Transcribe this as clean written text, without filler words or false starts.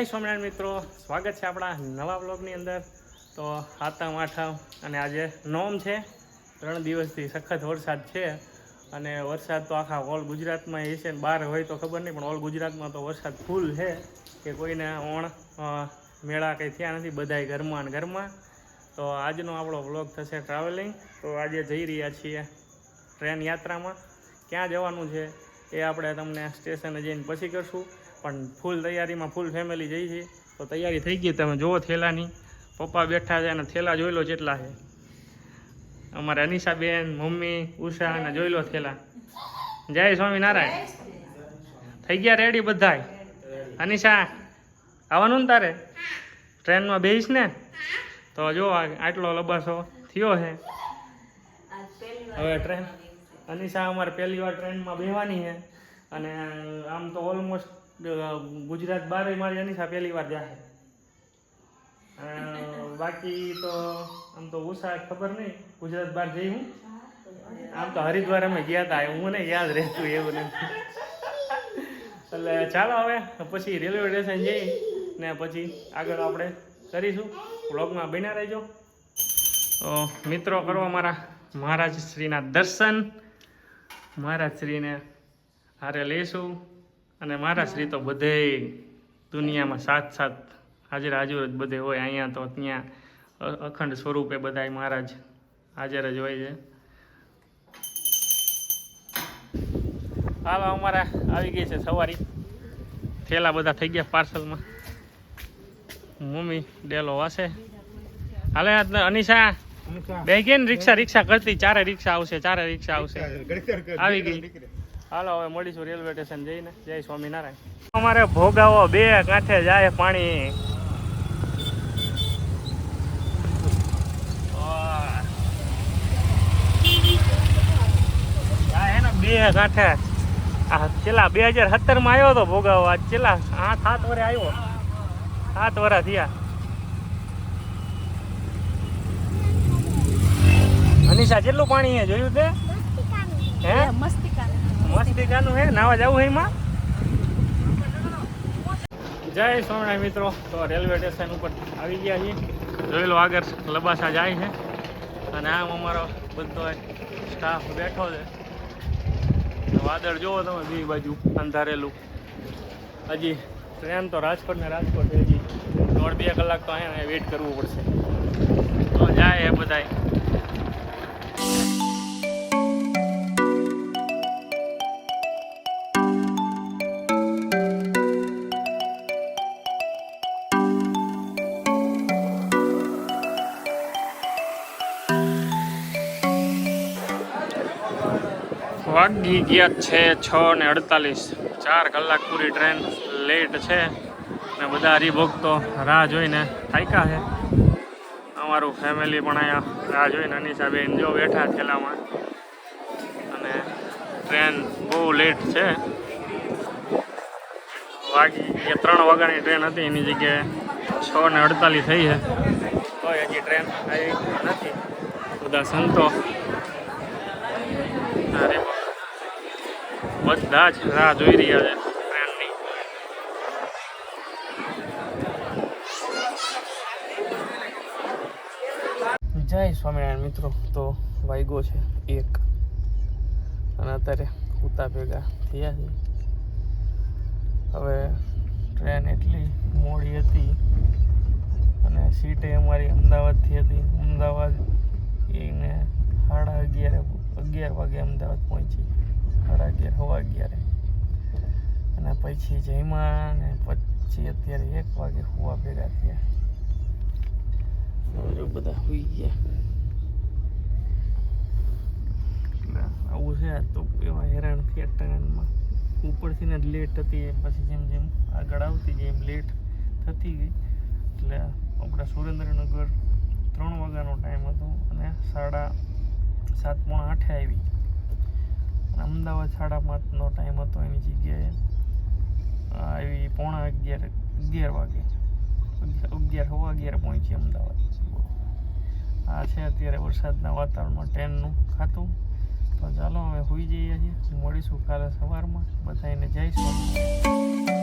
સ્વામિનારાયણ મિત્રો, સ્વાગત છે આપણા નવા બ્લોગની અંદર. તો સાતમ આઠમ અને આજે નોમ છે. 3 દિવસથી સખત વરસાદ છે અને વરસાદ તો આખા ઓલ ગુજરાતમાં એ છે ને બહાર હોય તો ખબર નહીં, પણ ઓલ ગુજરાતમાં તો વરસાદ ફૂલ છે કે કોઈને મેળા કંઈ થયા નથી, બધાય ઘરમાં ને ઘરમાં. તો આજનો આપણો બ્લોગ થશે ટ્રાવેલિંગ. તો આજે જઈ રહ્યા છીએ ટ્રેન યાત્રામાં. ક્યાં જવાનું છે એ આપણે તમને સ્ટેશને જઈને પછી કરશું, પણ ફૂલ તૈયારીમાં ફૂલ ફેમિલી જઈ છે. તો તૈયારી થઈ ગઈ, તમે જુઓ થેલાની. પપ્પા બેઠા છે અને થેલા જોઈ લો જેટલા છે. અમારે અનિશાબેન, મમ્મી, ઉષા અને જોઈ લો થેલા. જય સ્વામિનારાયણ. થઈ ગયા રેડી બધાય? અનિશા આવવાનું ને તારે? ટ્રેનમાં બેસીશ ને? તો જો આટલો લબાસો થયો છે. હવે ટ્રેન અનિશા અમારે પહેલી વાર ટ્રેનમાં બેસવાની છે અને આમ તો ઓલમોસ્ટ ગુજરાત બહાર મારી અનિશા પહેલી વાર જાય. બાકી તો આમ તો ઉષા ખબર નહીં, ગુજરાત બહાર જઈ હું. આમ તો હરિદ્વાર અમે ગયા હતા, હું ને યાદ રહેતું એવું નથી. એટલે ચાલો હવે પછી રેલવે સ્ટેશન જઈ ને પછી આગળ આપણે કરીશું. વ્લોગમાં બન્યા રહેજો. તો મિત્રો કરવા મારા મહારાજ શ્રીના દર્શન. મહારાજ શ્રીને હારે લઈશું અને મહારાજ શ્રી તો બધે દુનિયામાં સાથ હાજર જ બધે હોય. અહીંયા તો ત્યાં અખંડ સ્વરૂપે બધા મહારાજ હાજર જ હોય છે. હાલો અમારા આવી ગઈ છે સવારી. થેલા બધા થઈ ગયા પાર્સલમાં. મમ્મી ડેલો વાસે. હાલે અનિશા બે ગઈ ને રિક્ષા કરતી. ચારે રિક્ષા આવશે. આવી ગઈ. હાલો હવે મળીશું રેલવે સ્ટેશન જઈને. જય સ્વામિનારાયણ. અમારે ભોગાવો બે કાંઠે જાય પાણી. બે કાંઠે છેલ્લા 2017 માં આવ્યો હતો ભોગાવો. આજ છેલ્લા 7 વર્ષ આવ્યો. 7 વર્ષ થયા. અનિશા કેટલું પાણી હે જોયું તે? હે મસ્તિકાનું હે. નાવા જવું હે એમાં? જય સ્વામિનારાયણ મિત્રો. તો રેલવે સ્ટેશન ઉપર આવી ગયા છીએ. જોઈ લો આગળ લબાસા જાય છે અને આમ અમારો બધો સ્ટાફ બેઠો છે. વાદળ જોવો તમે બે બાજુ અંધારેલું. હજી ટ્રેન તો રાજકોટ છે. હજી 1.5-2 કલાક તો અહીંયા વેઇટ કરવું પડશે. તો જાય એ બધાય. વાગી ગયા છે 6:48. 4 કલાક પૂરી ટ્રેન લેટ છે ને બધા હરિભક્તો રાહ જોઈને થાક્યા છે. અમારું ફેમિલી પણ અહીંયા રાહ જોઈને અનિશાબેન જો બેઠા થેલામાં. અને ટ્રેન બહુ લેટ છે. વાગી 3 વાગ્યાની ટ્રેન હતી, એની જગ્યાએ 6:48 થઈ છે. તોય હજી ટ્રેન આવી નથી. બધા સંતો બધા જ રાહ જોઈ રહ્યા છે ટ્રેનની. જય સ્વામિનારાયણ મિત્રો. તો વાગ્યો છે 1 અને અત્યારે ઉતા ભેગા થયા છે. હવે ટ્રેન એટલી મોડી હતી અને સીટે અમારી અમદાવાદથી હતી. અમદાવાદ એને 11:30 વાગે અમદાવાદ પહોંચી. 11:30 અને પછી જમ્યા ને પછી અત્યારે 1 વાગે સુવા ભેગા થયા. જો બધા સુઈ ગયા. આવું છે તો એવા હેરાન થયા ટ્રેનમાં. ઉપરથી ને લેટ હતી, પછી જેમ જેમ આગળ આવતી ગઈ એમ લેટ થતી ગઈ. એટલે આપણે સુરેન્દ્રનગર 3 વાગ્યાનો ટાઈમ હતો અને 7:30-7:45 આવી. અમદાવાદ 5:30નો ટાઈમ હતો, એની જગ્યાએ આવી 11:15 વાગે 11 પહોંચી અમદાવાદ. આ છે અત્યારે વરસાદના વાતાવરણમાં ટ્રેનનું ખાતું. તો ચાલો હવે સુઈ જઈએ છીએ. મળીશું કાલે સવારમાં. બધાને જય સ્વામિનારાયણ.